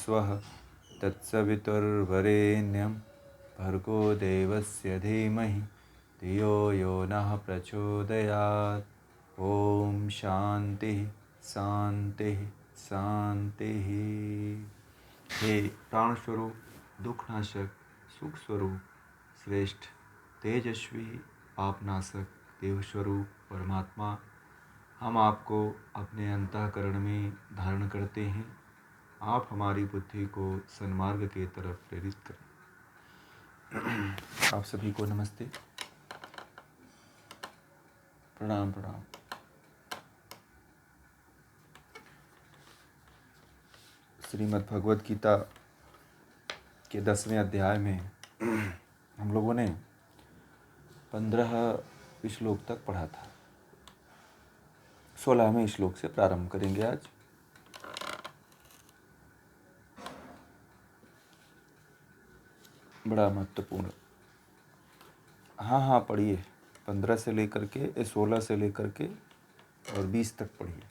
स्वः तत्सवितुर्वरेण्यं भर्गो देवस्य धीमहि धियो यो नः प्रचोदयात्। ओम शांति शांति शांति। हे प्राण स्वरूप, दुखनाशक, सुख स्वरूप, श्रेष्ठ, तेजस्वी, पापनाशक, देव स्वरूप परमात्मा, हम आपको अपने अंतःकरण में धारण करते हैं। आप हमारी बुद्धि को सन्मार्ग की तरफ प्रेरित करें। आप सभी को नमस्ते, प्रणाम प्रणाम। श्रीमद् भगवद गीता के 10वें अध्याय में हम लोगों ने 15 श्लोक तक पढ़ा था। 16वें श्लोक से प्रारंभ करेंगे आज। बड़ा महत्वपूर्ण। हाँ पढ़िए। 15 से लेकर के 16 से लेकर के और 20 तक पढ़िए।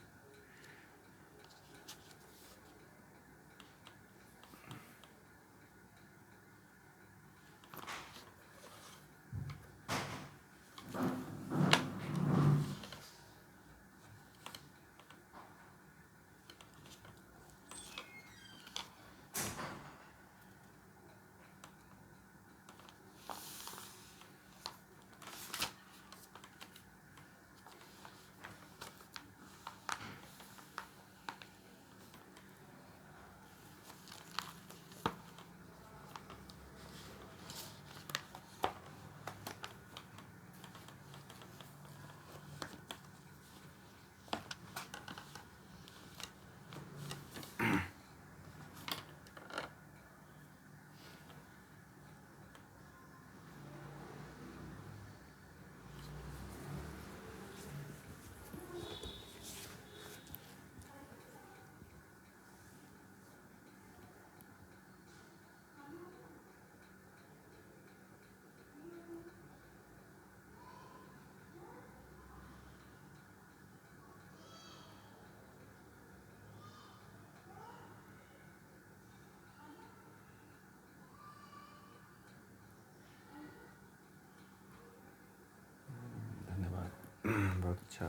बहुत अच्छा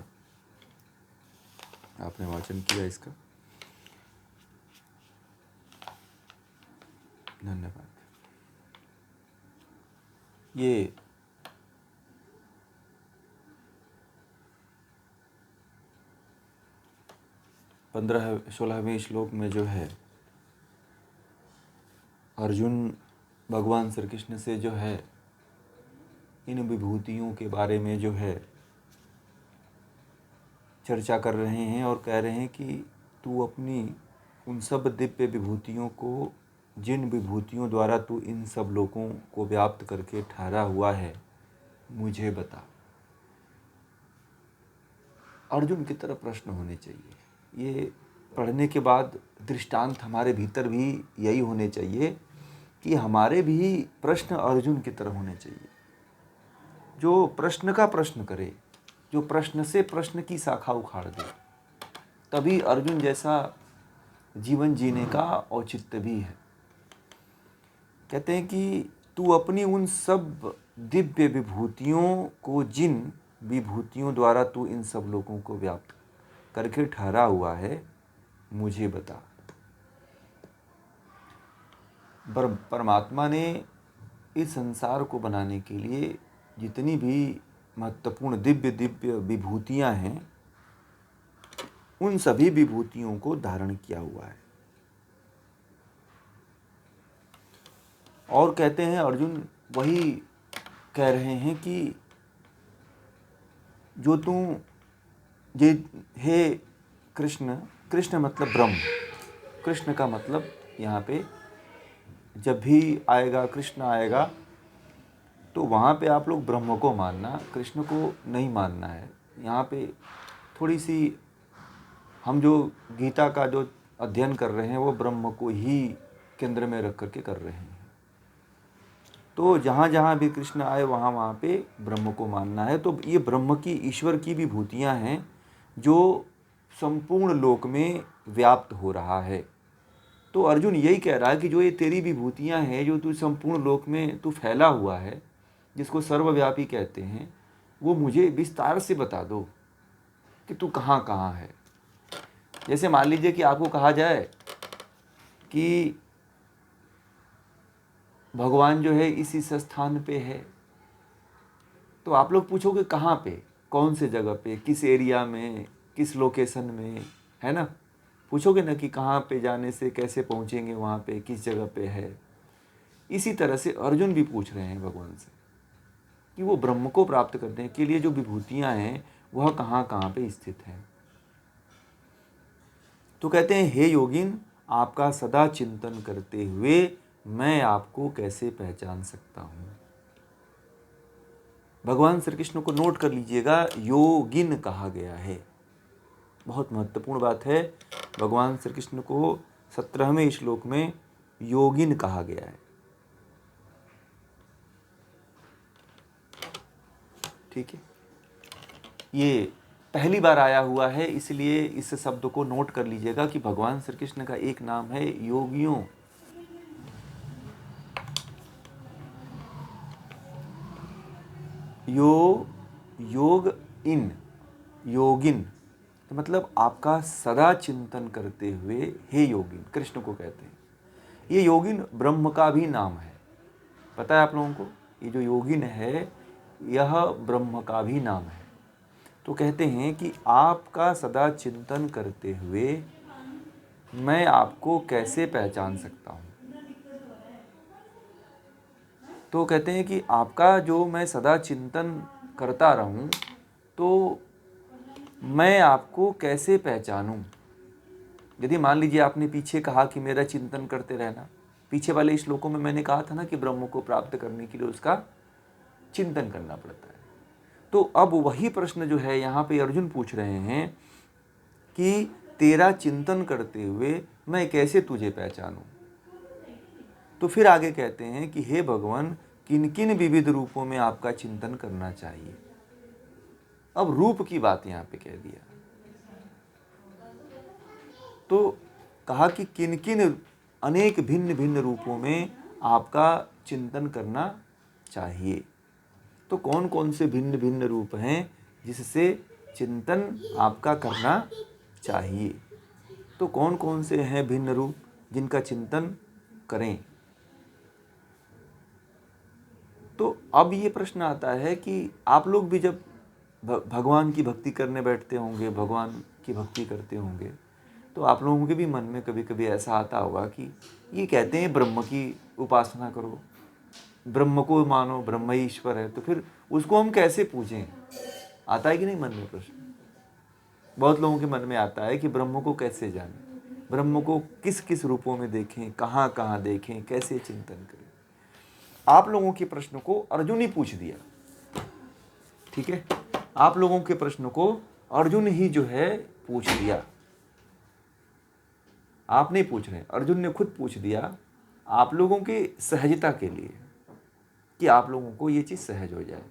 आपने वाचन किया इसका, धन्यवाद। ये 16वें श्लोक में जो है अर्जुन भगवान श्री कृष्ण से जो है इन विभूतियों के बारे में जो है चर्चा कर रहे हैं और कह रहे हैं कि तू अपनी उन सब दिव्य विभूतियों को, जिन विभूतियों द्वारा तू इन सब लोगों को व्याप्त करके ठहरा हुआ है, मुझे बता। अर्जुन की तरफ प्रश्न होने चाहिए। ये पढ़ने के बाद दृष्टांत हमारे भीतर भी यही होने चाहिए कि हमारे भी प्रश्न अर्जुन की तरह होने चाहिए, जो प्रश्न का प्रश्न करे, जो प्रश्न से प्रश्न की शाखा उखाड़ दे। तभी अर्जुन जैसा जीवन जीने का औचित्य भी है। कहते हैं कि तू अपनी उन सब दिव्य विभूतियों को, जिन विभूतियों द्वारा तू इन सब लोगों को व्याप्त करके ठहरा हुआ है, मुझे बता। परमात्मा ने इस संसार को बनाने के लिए जितनी भी महत्वपूर्ण दिव्य विभूतियां हैं, उन सभी विभूतियों को धारण किया हुआ है। और कहते हैं अर्जुन वही कह रहे हैं कि जो तू हे कृष्ण, कृष्ण मतलब ब्रह्म, कृष्ण का मतलब यहाँ पे जब भी आएगा, कृष्ण आएगा, तो वहाँ पे आप लोग ब्रह्म को मानना, कृष्ण को नहीं मानना है। यहाँ पे थोड़ी सी हम जो गीता का जो अध्ययन कर रहे हैं वो ब्रह्म को ही केंद्र में रख करके कर रहे हैं। तो जहाँ जहाँ भी कृष्ण आए वहाँ वहाँ पे ब्रह्म को मानना है। तो ये ब्रह्म की, ईश्वर की विभूतियाँ हैं जो संपूर्ण लोक में व्याप्त हो रहा है। तो अर्जुन यही कह रहा है कि जो ये तेरी विभूतियाँ हैं, जो तू संपूर्ण लोक में तू फैला हुआ है, जिसको सर्वव्यापी कहते हैं, वो मुझे विस्तार से बता दो कि तू कहाँ कहाँ है। जैसे मान लीजिए कि आपको कहा जाए कि भगवान जो है इस स्थान पे है, तो आप लोग पूछोगे कहाँ पे, कौन से जगह पे, किस एरिया में, किस लोकेशन में, है ना। पूछोगे ना कि कहाँ पे जाने से कैसे पहुँचेंगे वहाँ पे, किस जगह पे है। इसी तरह से अर्जुन भी पूछ रहे हैं भगवान से कि वो ब्रह्म को प्राप्त करने के लिए जो विभूतियाँ हैं वह कहाँ कहाँ पे स्थित हैं। तो कहते हैं, हे योगिन, आपका सदा चिंतन करते हुए मैं आपको कैसे पहचान सकता हूँ। भगवान श्री कृष्ण को नोट कर लीजिएगा, योगिन कहा गया है। बहुत महत्वपूर्ण बात है, भगवान श्री कृष्ण को 17वें श्लोक में योगिन कहा गया है। ठीक है, ये पहली बार आया हुआ है, इसलिए इस शब्द को नोट कर लीजिएगा कि भगवान श्री कृष्ण का एक नाम है योगियों। योग इन, योगिन, तो मतलब आपका सदा चिंतन करते हुए हे योगिन, कृष्ण को कहते हैं। ये योगिन ब्रह्म का भी नाम है, पता है आप लोगों को। ये जो योगिन है यह ब्रह्म का भी नाम है। तो कहते हैं कि आपका सदा चिंतन करते हुए मैं आपको कैसे पहचान सकता हूँ। तो कहते हैं कि आपका जो मैं सदा चिंतन करता रहूं, तो मैं आपको कैसे पहचानूं। यदि मान लीजिए आपने पीछे कहा कि मेरा चिंतन करते रहना, पीछे वाले श्लोकों में मैंने कहा था ना कि ब्रह्म को प्राप्त करने के लिए उसका चिंतन करना पड़ता है। तो अब वही प्रश्न जो है यहाँ पे अर्जुन पूछ रहे हैं कि तेरा चिंतन करते हुए मैं कैसे तुझे पहचानूं। तो फिर आगे कहते हैं कि हे भगवान, किन किन विविध रूपों में आपका चिंतन करना चाहिए। अब रूप की बात यहाँ पे कह दिया, तो कहा कि किन किन अनेक भिन्न भिन्न रूपों में आपका चिंतन करना चाहिए। तो कौन कौन से भिन्न भिन्न रूप हैं जिससे चिंतन आपका करना चाहिए। तो कौन कौन से हैं भिन्न रूप जिनका चिंतन करें। तो अब ये प्रश्न आता है कि आप लोग भी जब भगवान की भक्ति करने बैठते होंगे, भगवान की भक्ति करते होंगे, तो आप लोगों के भी मन में कभी कभी ऐसा आता होगा कि ये कहते हैं ब्रह्म की उपासना करो, ब्रह्म को मानो, ब्रह्म ही ईश्वर है, तो फिर उसको हम कैसे पूजें। आता है कि नहीं मन में प्रश्न। बहुत लोगों के मन में आता है कि ब्रह्म को कैसे जानें, ब्रह्म को किस किस रूपों में देखें, कहाँ कहाँ देखें, कैसे चिंतन करें। आप लोगों के प्रश्न को अर्जुन ही पूछ दिया। ठीक है, आप लोगों के प्रश्न को अर्जुन ही जो है पूछ दिया। आप नहीं पूछ रहे, अर्जुन ने खुद पूछ दिया आप लोगों की सहजता के लिए, कि आप लोगों को ये चीज सहज हो जाए।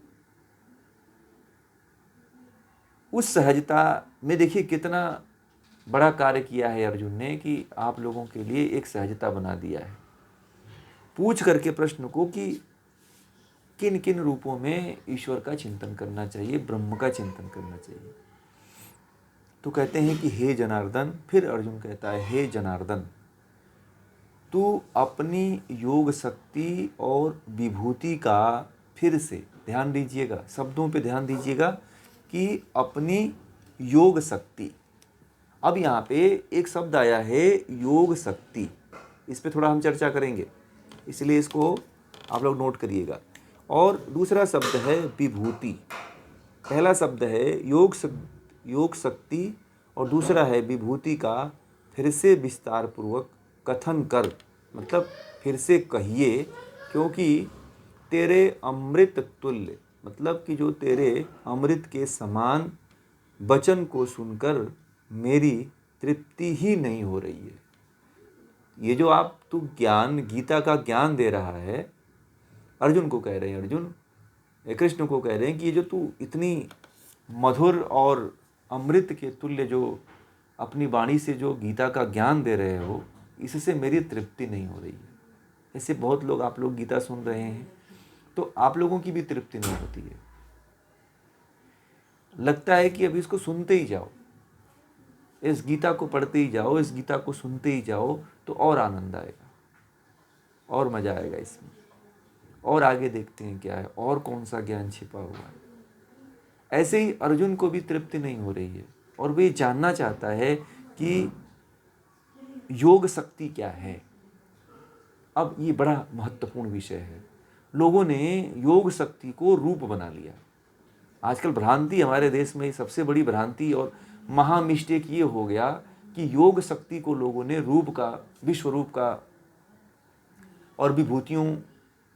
उस सहजता में देखिए कितना बड़ा कार्य किया है अर्जुन ने, कि आप लोगों के लिए एक सहजता बना दिया है। पूछ करके प्रश्न को कि किन किन रूपों में ईश्वर का चिंतन करना चाहिए, ब्रह्म का चिंतन करना चाहिए। तो कहते हैं कि हे जनार्दन, फिर अर्जुन कहता है हे जनार्दन, तू अपनी योग शक्ति और विभूति का, फिर से ध्यान दीजिएगा, शब्दों पे ध्यान दीजिएगा कि अपनी योग शक्ति। अब यहाँ पे एक शब्द आया है योग शक्ति, इस पे थोड़ा हम चर्चा करेंगे, इसलिए इसको आप लोग नोट करिएगा। और दूसरा शब्द है विभूति। पहला शब्द है योग शक्ति और दूसरा है विभूति का फिर से विस्तार पूर्वक कथन कर, मतलब फिर से कहिए, क्योंकि तेरे अमृत तुल्य, मतलब कि जो तेरे अमृत के समान वचन को सुनकर मेरी तृप्ति ही नहीं हो रही है। ये जो तू ज्ञान, गीता का ज्ञान दे रहा है, अर्जुन को कह रहे हैं, अर्जुन कृष्ण को कह रहे हैं कि ये जो तू इतनी मधुर और अमृत के तुल्य जो अपनी वाणी से जो गीता का ज्ञान दे रहे हो, इससे मेरी तृप्ति नहीं हो रही है। ऐसे बहुत लोग, आप लोग गीता सुन रहे हैं तो आप लोगों की भी तृप्ति नहीं होती है। लगता है कि अभी इसको सुनते ही जाओ, इस गीता को पढ़ते ही जाओ, इस गीता को सुनते ही जाओ, तो और आनंद आएगा और मजा आएगा इसमें, और आगे देखते हैं क्या है और कौन सा ज्ञान छिपा हुआ है। ऐसे ही अर्जुन को भी तृप्ति नहीं हो रही है और वे जानना चाहता है कि योग शक्ति क्या है। अब ये बड़ा महत्वपूर्ण विषय है। लोगों ने योग शक्ति को रूप बना लिया। आजकल भ्रांति हमारे देश में सबसे बड़ी भ्रांति और महा मिस्टेक ये हो गया कि योग शक्ति को लोगों ने रूप का, विश्व रूप का और विभूतियों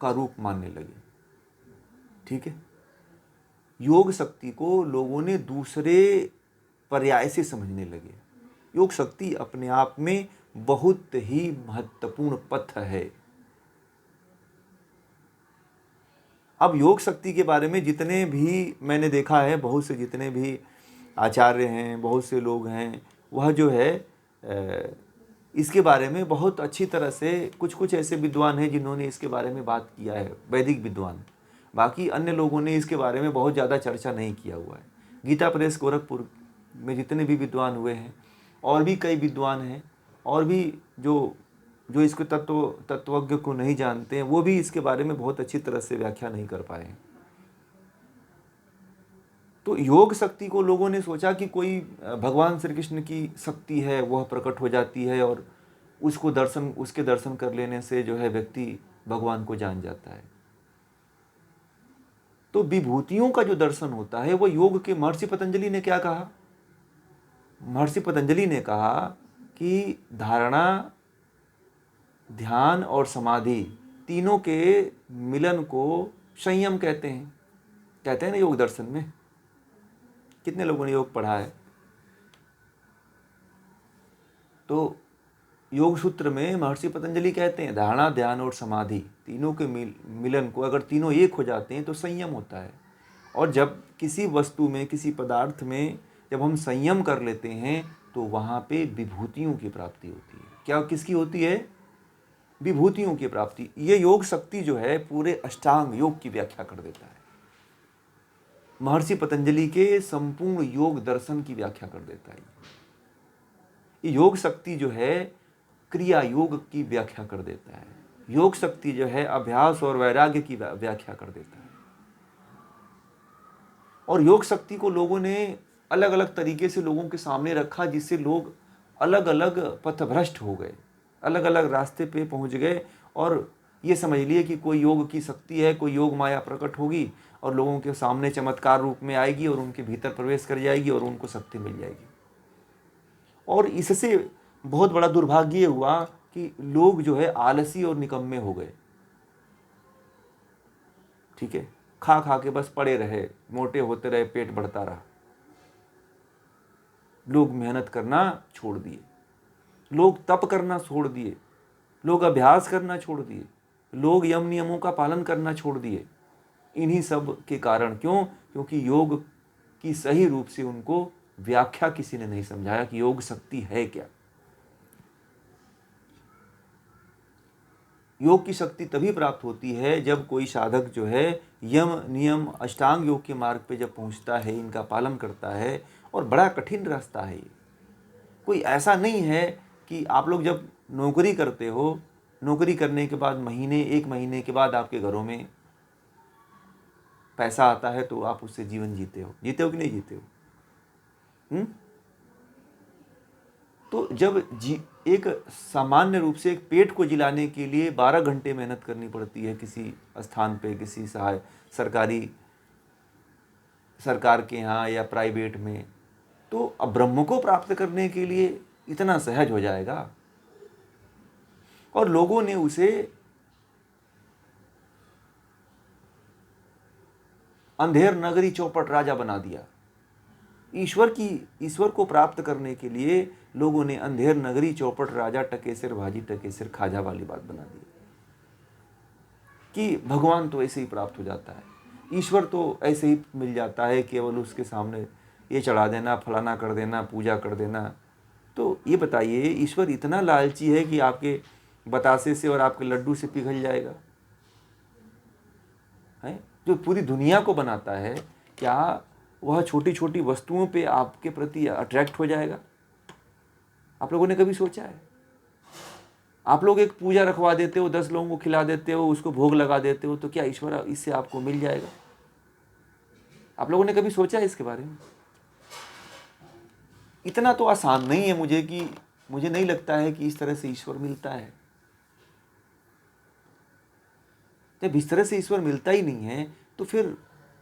का रूप मानने लगे। ठीक है, योग शक्ति को लोगों ने दूसरे पर्याय से समझने लगे। योग शक्ति अपने आप में बहुत ही महत्वपूर्ण पथ है। अब योग शक्ति के बारे में जितने भी मैंने देखा है, बहुत से जितने भी आचार्य हैं, बहुत से लोग हैं, वह जो है इसके बारे में बहुत अच्छी तरह से, कुछ ऐसे विद्वान हैं जिन्होंने इसके बारे में बात किया है, वैदिक विद्वान। बाकी अन्य लोगों ने इसके बारे में बहुत ज़्यादा चर्चा नहीं किया हुआ है। गीता प्रेस गोरखपुर में जितने भी विद्वान हुए हैं, और भी कई विद्वान हैं, और भी जो इसके तत्वज्ञ को नहीं जानते हैं, वो भी इसके बारे में बहुत अच्छी तरह से व्याख्या नहीं कर पाए हैं। तो योग शक्ति को लोगों ने सोचा कि कोई भगवान श्री कृष्ण की शक्ति है, वह प्रकट हो जाती है और उसके दर्शन कर लेने से जो है व्यक्ति भगवान को जान जाता है। तो विभूतियों का जो दर्शन होता है वो योग के, महर्षि पतंजलि ने क्या कहा? महर्षि पतंजलि ने कहा कि धारणा, ध्यान और समाधि तीनों के मिलन को संयम कहते हैं ना योग दर्शन में। कितने लोगों ने योग पढ़ा है? तो योग सूत्र में महर्षि पतंजलि कहते हैं धारणा, ध्यान और समाधि तीनों के मिलन को, अगर तीनों एक हो जाते हैं तो संयम होता है। और जब किसी वस्तु में, किसी पदार्थ में जब हम संयम कर लेते हैं तो वहाँ पे विभूतियों की प्राप्ति होती है। क्या, किसकी होती है? विभूतियों की प्राप्ति। ये योग शक्ति जो है पूरे अष्टांग योग की व्याख्या कर देता है। महर्षि पतंजलि के संपूर्ण योग दर्शन की व्याख्या कर देता है। ये योग शक्ति जो है क्रिया योग की व्याख्या कर देता है। योग शक्ति जो है अभ्यास और वैराग्य की व्याख्या कर देता है। और योग शक्ति को लोगों ने अलग अलग तरीके से लोगों के सामने रखा, जिससे लोग अलग अलग पथभ्रष्ट हो गए, अलग अलग रास्ते पे पहुंच गए। और ये समझ लिए कि कोई योग की शक्ति है, कोई योग माया प्रकट होगी और लोगों के सामने चमत्कार रूप में आएगी और उनके भीतर प्रवेश कर जाएगी और उनको शक्ति मिल जाएगी। और इससे बहुत बड़ा दुर्भाग्य हुआ कि लोग जो है आलसी और निकम्मे हो गए। ठीक है, खा खा के बस पड़े रहे, मोटे होते रहे, पेट बढ़ता रहा। लोग मेहनत करना छोड़ दिए, लोग तप करना छोड़ दिए, लोग अभ्यास करना छोड़ दिए, लोग यम नियमों का पालन करना छोड़ दिए। इन्हीं सब के कारण। क्यों? क्योंकि योग की सही रूप से उनको व्याख्या किसी ने नहीं समझाया कि योग शक्ति है क्या। योग की शक्ति तभी प्राप्त होती है जब कोई साधक जो है यम नियम अष्टांग योग के मार्ग पे जब पहुंचता है, इनका पालन करता है। और बड़ा कठिन रास्ता है ये। कोई ऐसा नहीं है कि आप लोग जब नौकरी करते हो, नौकरी करने के बाद एक महीने के बाद आपके घरों में पैसा आता है तो आप उससे जीवन जीते हो कि नहीं जीते हो? तो जब एक सामान्य रूप से एक पेट को जिलाने के लिए 12 घंटे मेहनत करनी पड़ती है किसी स्थान पे, किसी सरकार के यहाँ या प्राइवेट में, तो अब ब्रह्म को प्राप्त करने के लिए इतना सहज हो जाएगा। और लोगों ने उसे अंधेर नगरी चौपट राजा बना दिया। ईश्वर को प्राप्त करने के लिए लोगों ने अंधेर नगरी चौपट राजा, टके सिर भाजी टके सिर खाजा वाली बात बना दी कि भगवान तो ऐसे ही प्राप्त हो जाता है, ईश्वर तो ऐसे ही मिल जाता है, केवल उसके सामने ये चढ़ा देना, फलाना कर देना, पूजा कर देना। तो ये बताइए, ईश्वर इतना लालची है कि आपके बतासे से और आपके लड्डू से पिघल जाएगा? है जो पूरी दुनिया को बनाता है, क्या वह छोटी छोटी वस्तुओं पे आपके प्रति अट्रैक्ट हो जाएगा? आप लोगों ने कभी सोचा है? आप लोग एक पूजा रखवा देते हो, 10 लोगों को खिला देते हो, उसको भोग लगा देते हो, तो क्या ईश्वर इससे आपको मिल जाएगा? आप लोगों ने कभी सोचा है इसके बारे में? इतना तो आसान नहीं है मुझे नहीं लगता है कि इस तरह से ईश्वर मिलता है। जब इस तरह से ईश्वर मिलता ही नहीं है तो फिर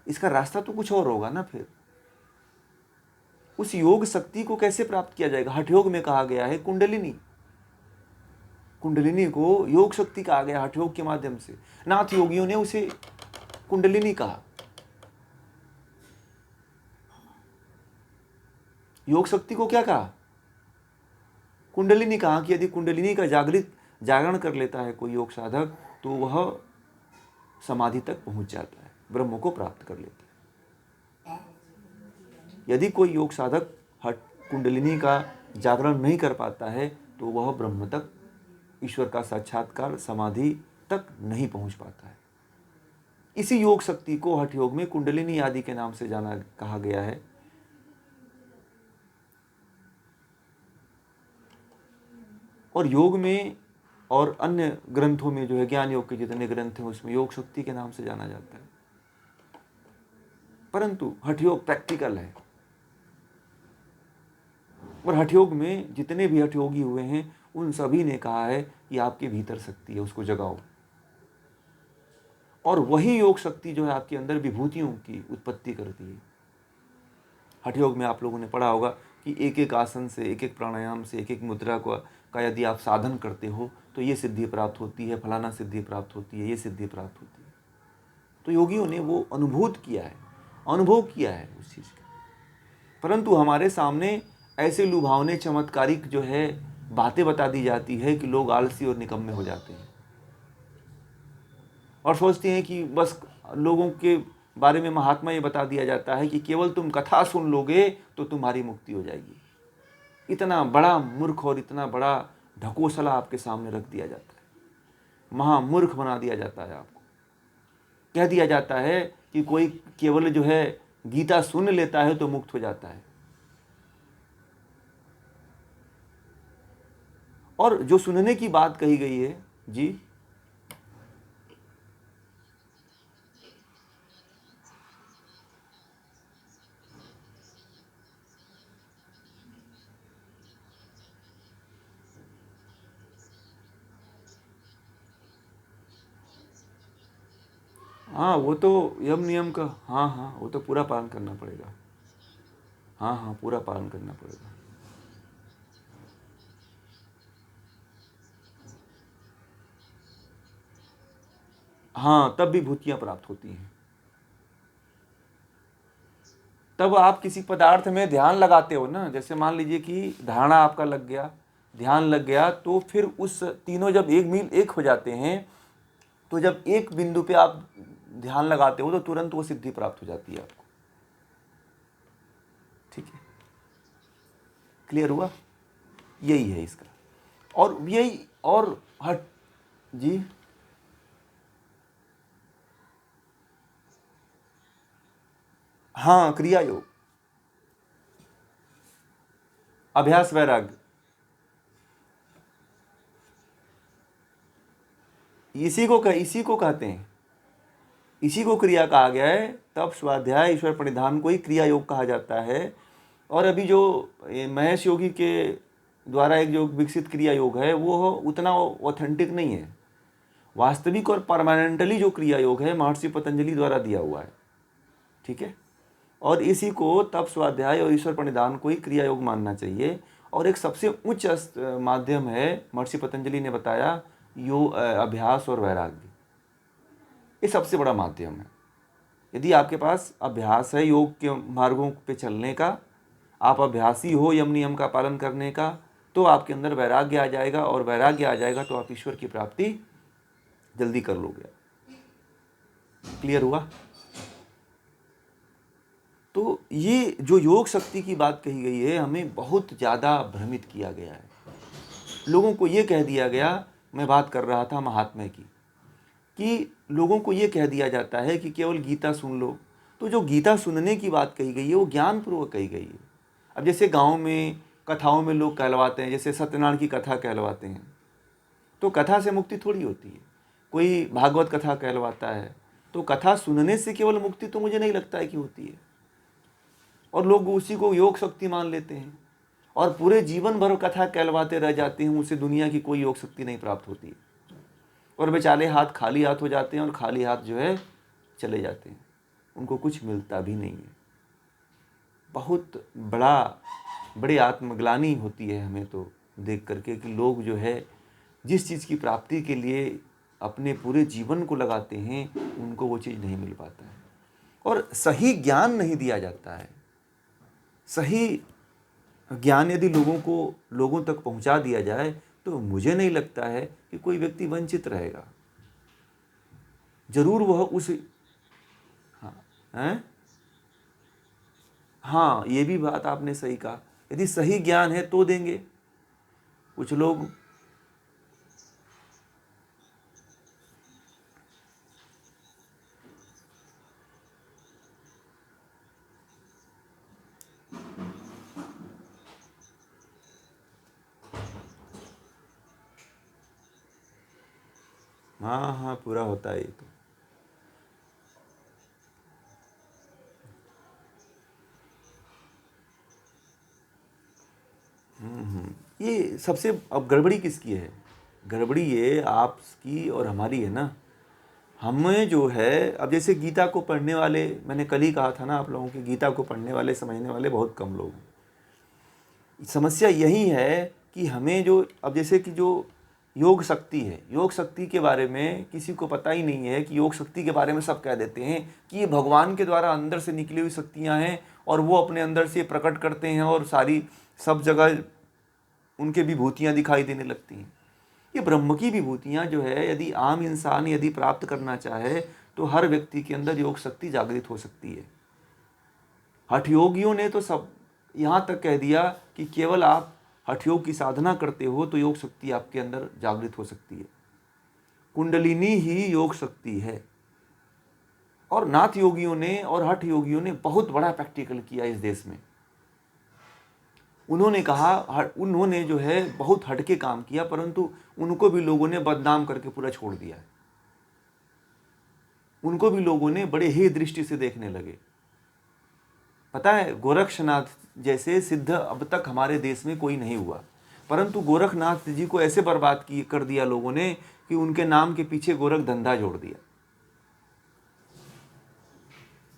इसका रास्ता तो कुछ और होगा ना। फिर उस योग शक्ति को कैसे प्राप्त किया जाएगा? हठ योग में कहा गया है कुंडलिनी, कुंडलिनी को योग शक्ति कहा गया हठ योग के माध्यम से। नाथ योगियों ने उसे कुंडलिनी कहा। योग शक्ति को क्या कहा? कुंडलिनी कहा कि यदि कुंडलिनी का जागरण कर लेता है कोई योग साधक तो वह समाधि तक पहुंच जाता है, ब्रह्म को प्राप्त कर लेता है। यदि कोई योग साधक कुंडलिनी का जागरण नहीं कर पाता है तो वह ब्रह्म तक, ईश्वर का साक्षात्कार, समाधि तक नहीं पहुंच पाता है। इसी योग शक्ति को हठ योग में कुंडलिनी आदि के नाम से कहा गया है। और योग में और अन्य ग्रंथों में जो है, ज्ञान योग के जितने ग्रंथ हैं उसमें योग शक्ति के नाम से जाना जाता है। परंतु हठ योग प्रैक्टिकल है, और हठ योग में जितने भी हठ योगी हुए हैं उन सभी ने कहा है कि आपके भीतर शक्ति है, उसको जगाओ। और वही योग शक्ति जो है आपके अंदर विभूतियों की उत्पत्ति करती है। हठ योग में आप लोगों ने पढ़ा होगा कि एक एक आसन से, एक एक प्राणायाम से, एक एक मुद्रा का यदि आप साधन करते हो तो ये सिद्धि प्राप्त होती है, फलाना सिद्धि प्राप्त होती है, ये सिद्धि प्राप्त होती है। तो योगियों ने वो अनुभूत किया है, अनुभव किया है उस चीज़ का। परंतु हमारे सामने ऐसे लुभावने चमत्कारिक जो है बातें बता दी जाती है कि लोग आलसी और निकम्मे हो जाते हैं और सोचते हैं कि बस लोगों के बारे में महात्मा ये बता दिया जाता है कि केवल तुम कथा सुन लोगे तो तुम्हारी मुक्ति हो जाएगी। इतना बड़ा मूर्ख और इतना बड़ा ढकोसला आपके सामने रख दिया जाता है, महामूर्ख बना दिया जाता है। आपको कह दिया जाता है कि कोई केवल जो है गीता सुन लेता है तो मुक्त हो जाता है। और जो सुनने की बात कही गई है जी, हाँ वो तो यम नियम का, हाँ हाँ वो तो पूरा पालन करना पड़ेगा। हाँ हाँ पूरा पालन करना पड़ेगा। हाँ तब भी भूतियाँ प्राप्त होती हैं। तब आप किसी पदार्थ में ध्यान लगाते हो ना, जैसे मान लीजिए कि धारणा आपका लग गया, ध्यान लग गया, तो फिर उस तीनों जब एक हो जाते हैं तो जब एक बिंदु पे आप ध्यान लगाते हो तो तुरंत वो सिद्धि प्राप्त हो जाती है आपको। ठीक है, क्लियर हुआ? यही है इसका। और यही और हट जी, हाँ क्रिया योग, अभ्यास वैराग्य, इसी को कहते हैं, इसी को क्रिया कहा गया है। तब स्वाध्याय ईश्वर प्रणिधान को ही क्रिया योग कहा जाता है। और अभी जो महेश योगी के द्वारा एक जो विकसित क्रिया योग है वो उतना ऑथेंटिक नहीं है। वास्तविक और परमानेंटली जो क्रिया योग है महर्षि पतंजलि द्वारा दिया हुआ है। ठीक है, और इसी को तप स्वाध्याय और ईश्वर प्रणिधान को ही क्रिया योग मानना चाहिए। और एक सबसे उच्च माध्यम है, महर्षि पतंजलि ने बताया, अभ्यास और वैराग्य, ये सबसे बड़ा माध्यम है। यदि आपके पास अभ्यास है योग के मार्गों पे चलने का, आप अभ्यासी हो यम नियम का पालन करने का, तो आपके अंदर वैराग्य आ जाएगा, और वैराग्य आ जाएगा तो आप ईश्वर की प्राप्ति जल्दी कर लोगे। क्लियर हुआ? तो ये जो योग शक्ति की बात कही गई है, हमें बहुत ज़्यादा भ्रमित किया गया है। लोगों को ये कह दिया गया, मैं बात कर रहा था महात्म्य की, कि लोगों को ये कह दिया जाता है कि केवल गीता सुन लो। तो जो गीता सुनने की बात कही गई है वो ज्ञानपूर्वक कही गई है। अब जैसे गांव में कथाओं में लोग कहलवाते हैं, जैसे सत्यनारायण की कथा कहलवाते हैं, तो कथा से मुक्ति थोड़ी होती है। कोई भागवत कथा कहलवाता है, तो कथा सुनने से केवल मुक्ति तो मुझे नहीं लगता है कि होती है। और लोग उसी को योग शक्ति मान लेते हैं और पूरे जीवन भर कथा कहलवाते रह जाते हैं, उसे दुनिया की कोई योग शक्ति नहीं प्राप्त होती है और बेचारे हाथ खाली हाथ हो जाते हैं और खाली हाथ जो है चले जाते हैं, उनको कुछ मिलता भी नहीं है। बहुत बड़ी आत्मग्लानि होती है हमें तो देख करके कि लोग जो है जिस चीज़ की प्राप्ति के लिए अपने पूरे जीवन को लगाते हैं, उनको वो चीज़ नहीं मिल पाता है और सही ज्ञान नहीं दिया जाता है। सही ज्ञान यदि लोगों तक पहुंचा दिया जाए तो मुझे नहीं लगता है कि कोई व्यक्ति वंचित रहेगा। जरूर वह उस हाँ, ये भी बात आपने सही कहा, यदि सही ज्ञान है तो देंगे। कुछ लोग हाँ, पूरा होता है ये तो। ये सबसे अब गड़बड़ी किसकी है? गड़बड़ी ये आपकी और हमारी है ना। हमें जो है, अब जैसे गीता को पढ़ने वाले, मैंने कल ही कहा था ना आप लोगों के, गीता को पढ़ने वाले समझने वाले बहुत कम लोग हैं। समस्या यही है कि हमें जो, अब जैसे कि जो योग शक्ति है, योग शक्ति के बारे में किसी को पता ही नहीं है कि योग शक्ति के बारे में सब कह देते हैं कि ये भगवान के द्वारा अंदर से निकली हुई शक्तियाँ हैं और वो अपने अंदर से प्रकट करते हैं और सारी सब जगह उनके विभूतियाँ दिखाई देने लगती हैं। ये ब्रह्म की विभूतियाँ जो है, यदि आम इंसान यदि प्राप्त करना चाहे तो हर व्यक्ति के अंदर योग शक्ति जागृत हो सकती है। हठ योगियों ने तो सब यहाँ तक कह दिया कि केवल आप हठ योग की साधना करते हो तो योग शक्ति आपके अंदर जागृत हो सकती है। कुंडलिनी ही योग शक्ति है। और नाथ योगियों ने और हठ योगियों ने बहुत बड़ा प्रैक्टिकल किया इस देश में। उन्होंने कहा, उन्होंने जो है बहुत हटके काम किया, परंतु उनको भी लोगों ने बदनाम करके पूरा छोड़ दिया है। उनको भी लोगों ने बड़े ही दृष्टि से देखने लगे। पता है, गोरक्षनाथ जैसे सिद्ध अब तक हमारे देश में कोई नहीं हुआ, परंतु गोरखनाथ जी को ऐसे बर्बाद कर दिया लोगों ने कि उनके नाम के पीछे गोरख धंधा जोड़ दिया।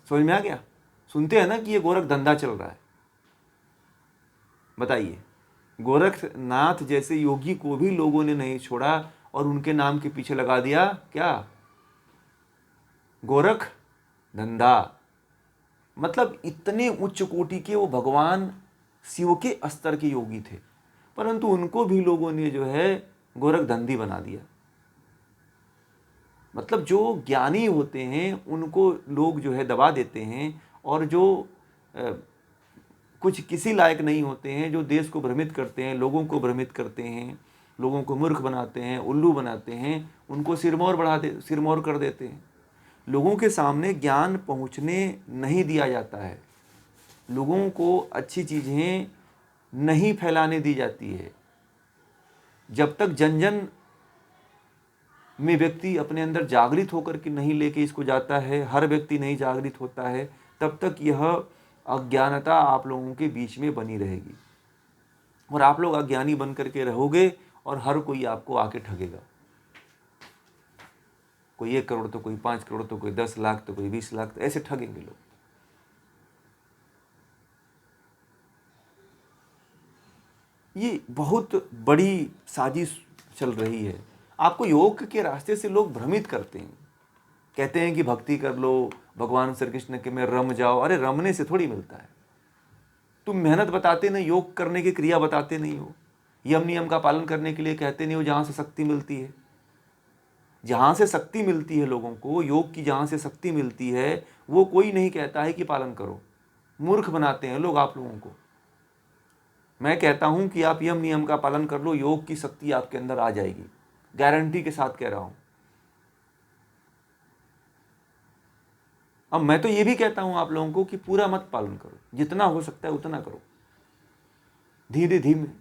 समझ में आ गया? सुनते हैं ना कि ये गोरख धंधा चल रहा है। बताइए, गोरखनाथ जैसे योगी को भी लोगों ने नहीं छोड़ा और उनके नाम के पीछे लगा दिया क्या? गोरख धंधा। मतलब इतने उच्च कोटि के वो भगवान शिव के स्तर के योगी थे, परंतु उनको भी लोगों ने जो है गोरख धंधी बना दिया। मतलब जो ज्ञानी होते हैं उनको लोग जो है दबा देते हैं, और जो कुछ किसी लायक नहीं होते हैं, जो देश को भ्रमित करते हैं, लोगों को भ्रमित करते हैं, लोगों को मूर्ख बनाते हैं, उल्लू बनाते हैं, उनको सिरमौर कर देते हैं। लोगों के सामने ज्ञान पहुंचने नहीं दिया जाता है, लोगों को अच्छी चीज़ें नहीं फैलाने दी जाती है। जब तक जन जन में व्यक्ति अपने अंदर जागृत होकर के नहीं लेके इसको जाता है, हर व्यक्ति नहीं जागृत होता है, तब तक यह अज्ञानता आप लोगों के बीच में बनी रहेगी और आप लोग अज्ञानी बन करके रहोगे और हर कोई आपको आके ठगेगा। कोई 1 करोड़ तो कोई 5 करोड़ तो कोई 10 लाख तो कोई 20 लाख, तो ऐसे ठगेंगे लोग। ये बहुत बड़ी साजिश चल रही है। आपको योग के रास्ते से लोग भ्रमित करते हैं, कहते हैं कि भक्ति कर लो, भगवान श्री कृष्ण के में रम जाओ। अरे रमने से थोड़ी मिलता है। तुम मेहनत बताते नहीं, योग करने की क्रिया बताते नहीं हो, यम नियम का पालन करने के लिए कहते नहीं हो, जहाँ से शक्ति मिलती है। जहाँ से शक्ति मिलती है लोगों को, योग की जहाँ से शक्ति मिलती है, वो कोई नहीं कहता है कि पालन करो। मूर्ख बनाते हैं लोग आप लोगों को। मैं कहता हूं कि आप यम नियम का पालन कर लो, योग की शक्ति आपके अंदर आ जाएगी, गारंटी के साथ कह रहा हूं। अब मैं तो ये भी कहता हूं आप लोगों को कि पूरा मत पालन करो, जितना हो सकता है उतना करो, धीरे धीरे।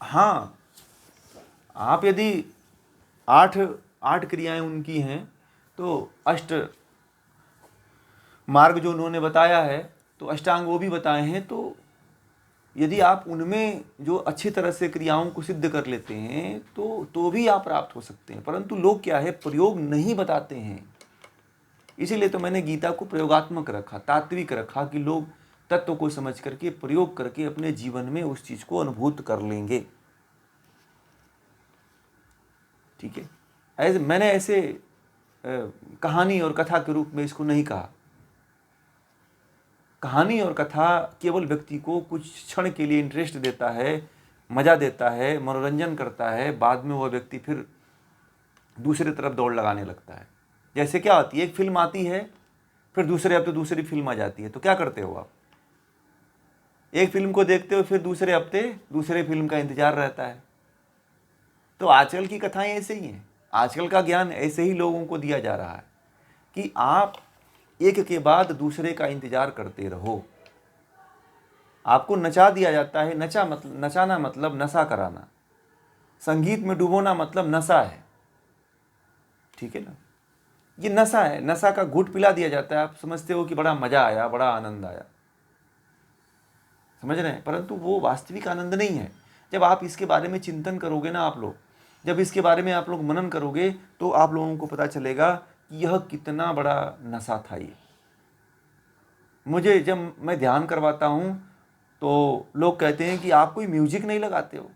हाँ, आप यदि आठ आठ क्रियाएं उनकी हैं तो अष्ट मार्ग जो उन्होंने बताया है तो अष्टांग वो भी बताए हैं, तो यदि आप उनमें जो अच्छी तरह से क्रियाओं को सिद्ध कर लेते हैं तो भी आप प्राप्त हो सकते हैं। परंतु लोग क्या है, प्रयोग नहीं बताते हैं। इसीलिए तो मैंने गीता को प्रयोगात्मक रखा, तात्विक रखा, कि लोग तत्व को समझ करके प्रयोग करके अपने जीवन में उस चीज को अनुभूत कर लेंगे। ठीक है, मैंने ऐसे कहानी और कथा के रूप में इसको नहीं कहा। कहानी और कथा केवल व्यक्ति को कुछ क्षण के लिए इंटरेस्ट देता है, मजा देता है, मनोरंजन करता है, बाद में वह व्यक्ति फिर दूसरी तरफ दौड़ लगाने लगता है। जैसे क्या होती है, एक फिल्म आती है, फिर दूसरे हफ्ते दूसरी फिल्म आ जाती है, तो क्या करते हो आप? एक फिल्म को देखते हो, फिर दूसरे हफ्ते दूसरे फिल्म का इंतजार रहता है। तो आजकल की कथाएं ऐसे ही हैं, आजकल का ज्ञान ऐसे ही लोगों को दिया जा रहा है कि आप एक के बाद दूसरे का इंतजार करते रहो। आपको नचा दिया जाता है, नचाना मतलब नशा कराना, संगीत में डुबोना मतलब नशा है। ठीक है ना, ये नशा है, नशा का घूंट पिला दिया जाता है। आप समझते हो कि बड़ा मजा आया, बड़ा आनंद आया, समझ रहे हैं, परंतु वो वास्तविक आनंद नहीं है। जब आप इसके बारे में चिंतन करोगे ना, आप लोग जब इसके बारे में आप लोग मनन करोगे तो आप लोगों को पता चलेगा कि यह कितना बड़ा नशा था। ये मुझे जब मैं ध्यान करवाता हूँ तो लोग कहते हैं कि आप कोई म्यूजिक नहीं लगाते हो।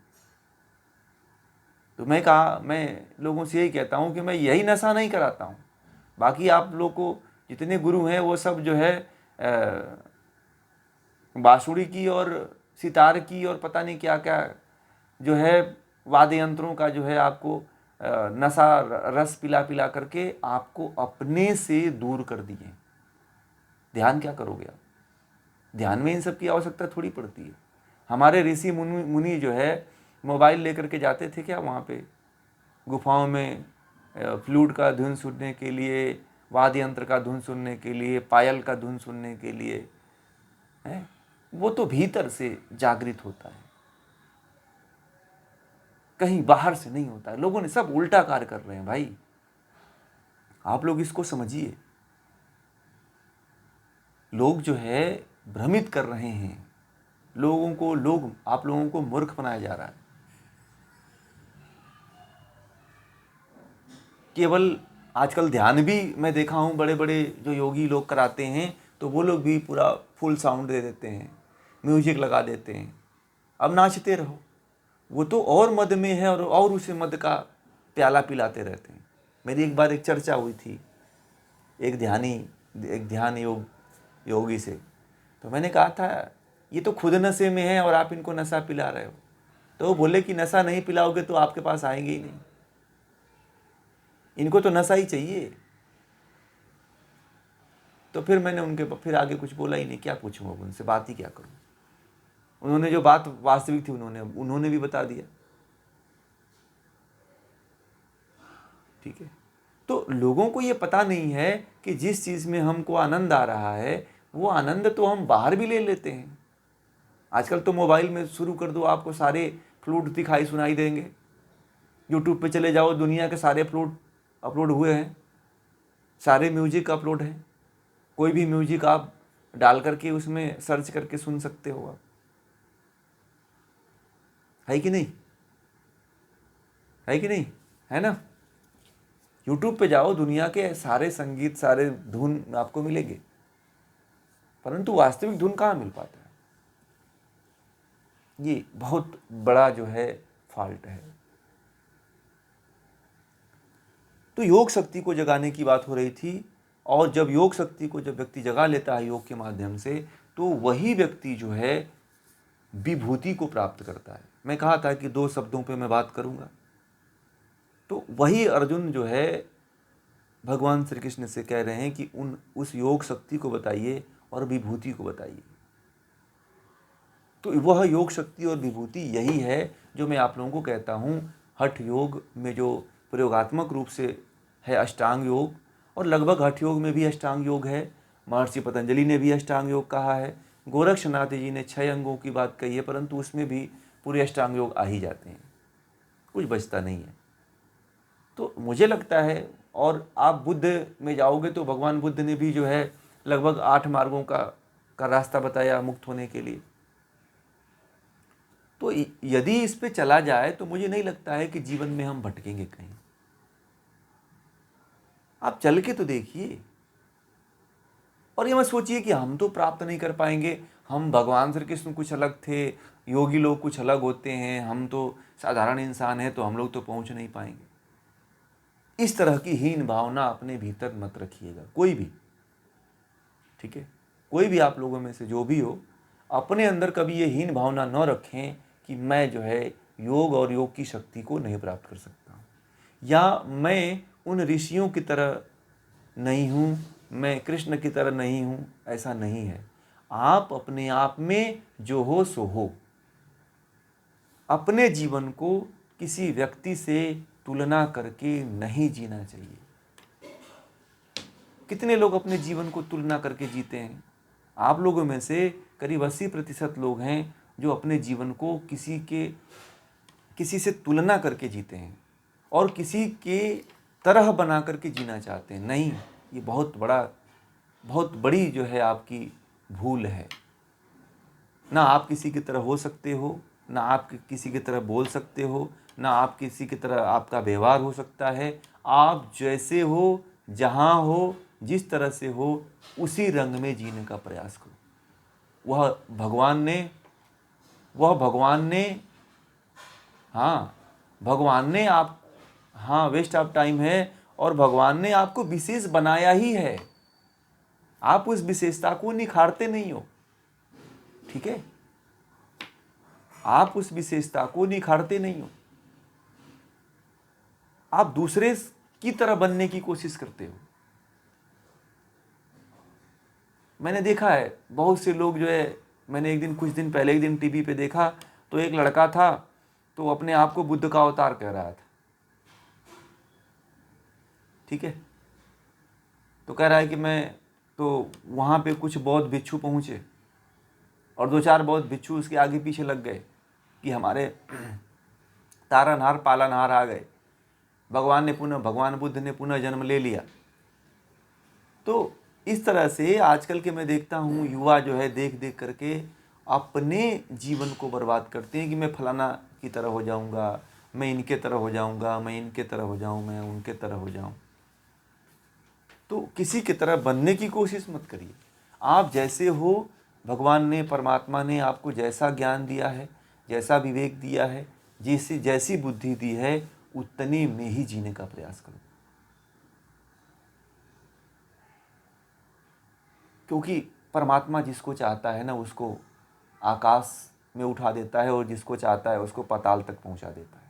तो मैं लोगों से यही कहता हूँ कि मैं यही नशा नहीं कराता हूँ। बाकी आप लोग को जितने गुरु हैं वो सब जो है बांसुरी की और सितार की और पता नहीं क्या क्या जो है वाद्य यंत्रों का जो है आपको नशा रस पिला पिला करके आपको अपने से दूर कर दिए। ध्यान क्या करोगे आप? ध्यान में इन सब की आवश्यकता थोड़ी पड़ती है। हमारे ऋषि मुनि जो है मोबाइल लेकर के जाते थे क्या वहाँ पे गुफाओं में, फ्लूट का धुन सुनने के लिए, वाद्य यंत्र का धुन सुनने के लिए, पायल का धुन सुनने के लिए है? वो तो भीतर से जागृत होता है, कहीं बाहर से नहीं होता है। लोगों ने सब उल्टा कार्य कर रहे हैं भाई, आप लोग इसको समझिए। लोग जो है भ्रमित कर रहे हैं आप लोगों को मूर्ख बनाया जा रहा है। केवल आजकल ध्यान भी मैं देखा हूँ, बड़े बड़े जो योगी लोग कराते हैं तो वो लोग भी पूरा फुल साउंड दे देते हैं, म्यूजिक लगा देते हैं, अब नाचते रहो। वो तो और मद में है और उसे मद का प्याला पिलाते रहते हैं। मेरी एक बार एक चर्चा हुई थी एक ध्यान योगी से, तो मैंने कहा था ये तो खुद नशे में है और आप इनको नशा पिला रहे हो। तो वो बोले कि नशा नहीं पिलाओगे तो आपके पास आएंगे ही नहीं, इनको तो नशा ही चाहिए। तो फिर मैंने फिर आगे कुछ बोला ही नहीं, क्या पूछूं अब उनसे, बात ही क्या करूं। उन्होंने जो बात वास्तविक थी उन्होंने भी बता दिया। ठीक है, तो लोगों को ये पता नहीं है कि जिस चीज में हमको आनंद आ रहा है वो आनंद तो हम बाहर भी ले लेते हैं। आजकल तो मोबाइल में शुरू कर दो, आपको सारे फ्लूट दिखाई सुनाई देंगे। यूट्यूब पे चले जाओ, दुनिया के सारे फ्लूट अपलोड हुए हैं, सारे म्यूजिक अपलोड हैं। कोई भी म्यूजिक आप डाल करके उसमें सर्च करके सुन सकते हो आप, है कि नहीं? है कि नहीं? है ना? यूट्यूब पे जाओ, दुनिया के सारे संगीत, सारे धुन आपको मिलेंगे, परंतु वास्तविक धुन कहाँ मिल पाता है? ये बहुत बड़ा जो है फॉल्ट है। तो योग शक्ति को जगाने की बात हो रही थी, और जब योग शक्ति को जब व्यक्ति जगा लेता है योग के माध्यम से, तो वही व्यक्ति जो है विभूति को प्राप्त करता है। मैं कहा था कि 2 शब्दों पे मैं बात करूँगा, तो वही अर्जुन जो है भगवान श्री कृष्ण से कह रहे हैं कि उस योग शक्ति को बताइए और विभूति को बताइए। तो वह योग शक्ति और विभूति यही है जो मैं आप लोगों को कहता हूँ। हठ योग में जो प्रयोगात्मक रूप से है अष्टांग योग, और लगभग हठ योग में भी अष्टांग योग है। महर्षि पतंजलि ने भी अष्टांग योग कहा है, गोरक्षनाथ जी ने 6 अंगों की बात कही है, परंतु उसमें भी पूरे अष्टांग योग आ ही जाते हैं, कुछ बचता नहीं है। तो मुझे लगता है, और आप बुद्ध में जाओगे तो भगवान बुद्ध ने भी जो है लगभग 8 मार्गों का रास्ता बताया मुक्त होने के लिए। तो यदि इस पे चला जाए तो मुझे नहीं लगता है कि जीवन में हम भटकेंगे कहीं। आप चल के तो देखिए, और ये मत सोचिए कि हम तो प्राप्त नहीं कर पाएंगे, हम भगवान श्री कृष्ण कुछ अलग थे, योगी लोग कुछ अलग होते हैं, हम तो साधारण इंसान हैं तो हम लोग तो पहुंच नहीं पाएंगे। इस तरह की हीन भावना अपने भीतर मत रखिएगा, कोई भी, ठीक है। कोई भी आप लोगों में से जो भी हो, अपने अंदर कभी ये हीन भावना न रखें कि मैं जो है योग और योग की शक्ति को नहीं प्राप्त कर सकता हूँ, या मैं उन ऋषियों की तरह नहीं हूँ, मैं कृष्ण की तरह नहीं हूँ। ऐसा नहीं है। आप अपने आप में जो हो सो हो। अपने जीवन को किसी व्यक्ति से तुलना करके नहीं जीना चाहिए। कितने लोग अपने जीवन को तुलना करके जीते हैं? आप लोगों में से करीब 80% लोग हैं जो अपने जीवन को किसी से तुलना करके जीते हैं और किसी के तरह बना करके जीना चाहते हैं। नहीं, ये बहुत बड़ी जो है आपकी भूल है। ना आप किसी की तरह हो सकते हो, ना आप किसी की तरह बोल सकते हो, ना आप किसी की तरह आपका व्यवहार हो सकता है। आप जैसे हो, जहाँ हो, जिस तरह से हो, उसी रंग में जीने का प्रयास करो। भगवान ने आप, वेस्ट ऑफ टाइम है, और भगवान ने आपको विशेष बनाया ही है। आप उस विशेषता को निखारते नहीं हो, ठीक है। आप उस विशेषता को निखारते नहीं हो, आप दूसरे की तरह बनने की कोशिश करते हो। मैंने देखा है बहुत से लोग जो है, मैंने कुछ दिन पहले एक दिन टीवी पे देखा, तो एक लड़का था, तो अपने आप को बुद्ध का अवतार कह रहा था, ठीक है। तो कह रहा है कि मैं तो वहाँ पे कुछ बौद्ध भिक्षु पहुँचे और 2-4 बौद्ध भिक्षु उसके आगे पीछे लग गए कि हमारे तारनहार पालनहार आ गए, भगवान बुद्ध ने पुनः जन्म ले लिया। तो इस तरह से आजकल के मैं देखता हूँ युवा जो है देख देख करके अपने जीवन को बर्बाद करते हैं कि मैं फलाना की तरह हो जाऊँगा, मैं इनके तरह हो जाऊँगा, मैं इनके तरह हो जाऊँ, मैं उनके तरह हो जाऊँ। तो किसी की तरह बनने की कोशिश मत करिए। आप जैसे हो, भगवान ने, परमात्मा ने आपको जैसा ज्ञान दिया है, जैसा विवेक दिया है, जैसी बुद्धि दी है, उतने में ही जीने का प्रयास करो। क्योंकि परमात्मा जिसको चाहता है ना, उसको आकाश में उठा देता है, और जिसको चाहता है उसको पाताल तक पहुंचा देता है।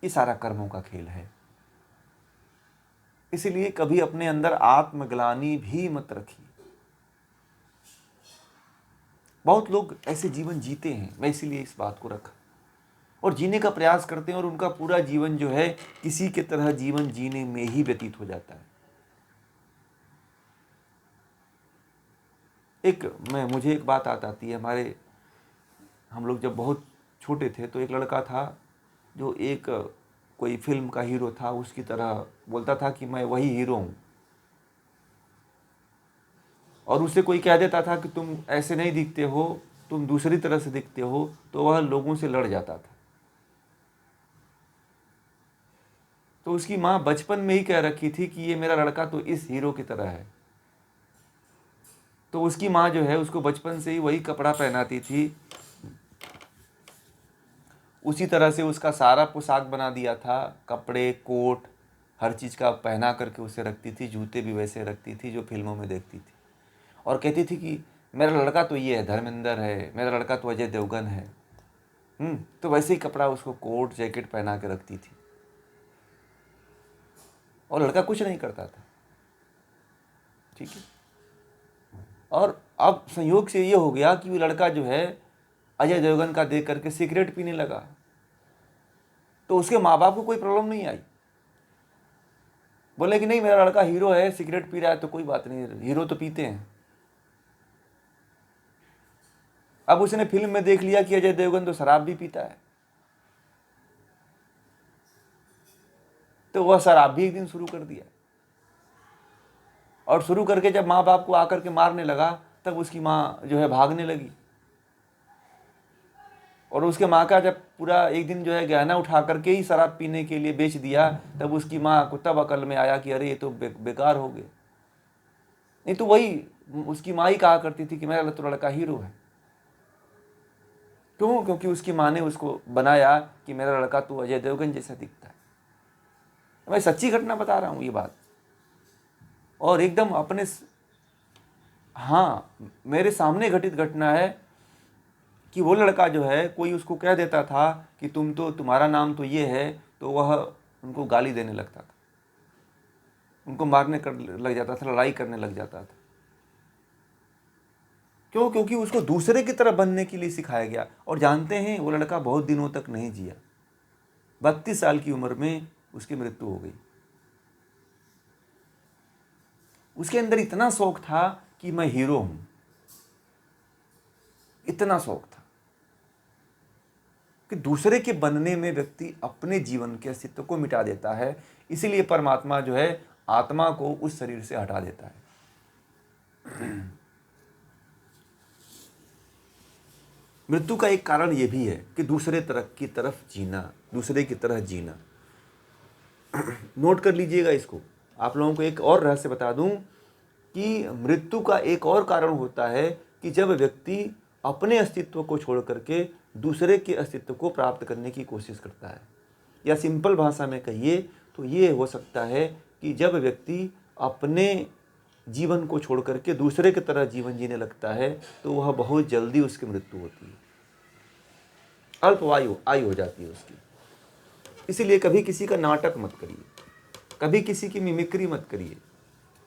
ये सारा कर्मों का खेल है। इसलिए कभी अपने अंदर आत्मग्लानि भी मत रखिए। बहुत लोग ऐसे जीवन जीते हैं, मैं इसीलिए इस बात को रखा, और जीने का प्रयास करते हैं, और उनका पूरा जीवन जो है किसी के तरह जीवन जीने में ही व्यतीत हो जाता है। मुझे एक बात आती है, हम लोग जब बहुत छोटे थे तो एक लड़का था जो कोई फिल्म का हीरो था, उसकी तरह बोलता था कि मैं वही हीरो हूँ, और उसे कोई कह देता था कि तुम ऐसे नहीं दिखते हो, तुम दूसरी तरह से दिखते हो, तो वह लोगों से लड़ जाता था। तो उसकी माँ बचपन में ही कह रखी थी कि ये मेरा लड़का तो इस हीरो की तरह है। तो उसकी माँ जो है उसको बचपन से ही वही कपड़ा पहनाती थी, उसी तरह से उसका सारा पोशाक बना दिया था, कपड़े, कोट, हर चीज़ का पहना करके उसे रखती थी, जूते भी वैसे रखती थी जो फिल्मों में देखती थी, और कहती थी कि मेरा लड़का तो ये है, धर्मेंद्र है, मेरा लड़का तो अजय देवगन है। तो वैसे ही कपड़ा उसको कोट जैकेट पहना के रखती थी और लड़का कुछ नहीं करता था। ठीक है। और अब संयोग से ये हो गया कि वो लड़का जो है अजय देवगन का देख करके सिगरेट पीने लगा, तो उसके माँ बाप को कोई प्रॉब्लम नहीं आई। बोले कि नहीं, मेरा लड़का हीरो है, सिगरेट पी रहा है तो कोई बात नहीं, हीरो तो पीते हैं। अब उसने फिल्म में देख लिया कि अजय देवगन तो शराब भी पीता है, तो वह शराब भी एक दिन शुरू कर दिया। और शुरू करके जब माँ बाप को आकर के मारने लगा, तब उसकी माँ जो है भागने लगी। और उसके माँ का जब पूरा एक दिन जो है गहना उठा करके ही शराब पीने के लिए बेच दिया, तब उसकी माँ को तब अकल में आया कि अरे ये तो बेकार हो गए। नहीं तो वही उसकी माँ ही कहा करती थी कि मेरा तो लड़का हीरो है। क्यों? क्योंकि उसकी माँ ने उसको बनाया कि मेरा लड़का तो अजय देवगन जैसा दिखता है। मैं सच्ची घटना बता रहा हूँ ये बात, और एकदम अपने, हाँ, मेरे सामने घटित घटना है कि वो लड़का जो है, कोई उसको कह देता था कि तुम्हारा नाम तो ये है, तो वह उनको गाली देने लगता था, उनको मारने कर लग जाता था, लड़ाई करने लग जाता था। क्यों? क्योंकि उसको दूसरे की तरह बनने के लिए सिखाया गया। और जानते हैं, वो लड़का बहुत दिनों तक नहीं जिया, 32 साल की उम्र में उसकी मृत्यु हो गई। उसके अंदर इतना शौक था कि मैं हीरो हूं, इतना शौक था कि दूसरे के बनने में व्यक्ति अपने जीवन के अस्तित्व को मिटा देता है। इसीलिए परमात्मा जो है आत्मा को उस शरीर से हटा देता है। मृत्यु का एक कारण यह भी है कि दूसरे की तरफ जीना, दूसरे की तरह जीना। नोट कर लीजिएगा इसको। आप लोगों को एक और रहस्य बता दूं कि मृत्यु का एक और कारण होता है कि जब व्यक्ति अपने अस्तित्व को छोड़ करके दूसरे के अस्तित्व को प्राप्त करने की कोशिश करता है। या सिंपल भाषा में कहिए तो ये हो सकता है कि जब व्यक्ति अपने जीवन को छोड़ करके दूसरे की तरह जीवन जीने लगता है, तो वह बहुत जल्दी उसकी मृत्यु होती है, अल्पवायु आयु हो जाती है उसकी। इसीलिए कभी किसी का नाटक मत करिए, कभी किसी की मिमिक्री मत करिए।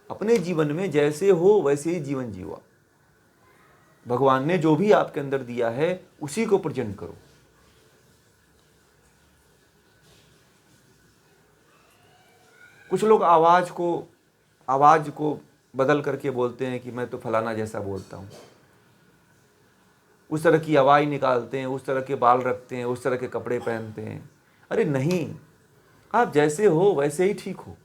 अपने जीवन में जैसे हो वैसे ही जीवन जीवा। भगवान ने जो भी आपके अंदर दिया है उसी को प्रेजेंट करो। कुछ लोग आवाज को बदल करके बोलते हैं कि मैं तो फलाना जैसा बोलता हूं, उस तरह की आवाज निकालते हैं, उस तरह के बाल रखते हैं, उस तरह के कपड़े पहनते हैं। अरे नहीं, आप जैसे हो वैसे ही ठीक हो।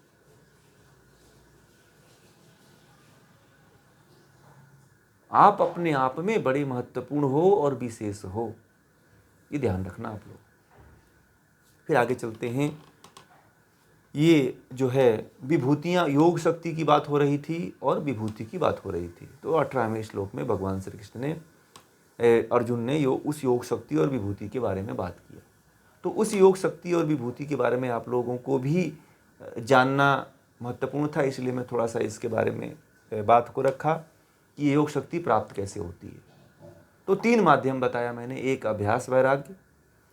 आप अपने आप में बड़े महत्वपूर्ण हो और विशेष हो, ये ध्यान रखना आप लोग। फिर आगे चलते हैं। ये जो है विभूतियाँ, योग शक्ति की बात हो रही थी और विभूति की बात हो रही थी। तो 18वें श्लोक में भगवान श्री कृष्ण ने, अर्जुन ने उस योग शक्ति और विभूति के बारे में बात किया। तो उस योग शक्ति और विभूति के बारे में आप लोगों को भी जानना महत्वपूर्ण था, इसलिए मैं थोड़ा सा इसके बारे में बात को रखा कि ये योग शक्ति प्राप्त कैसे होती है। तो 3 माध्यम बताया मैंने, एक अभ्यास वैराग्य,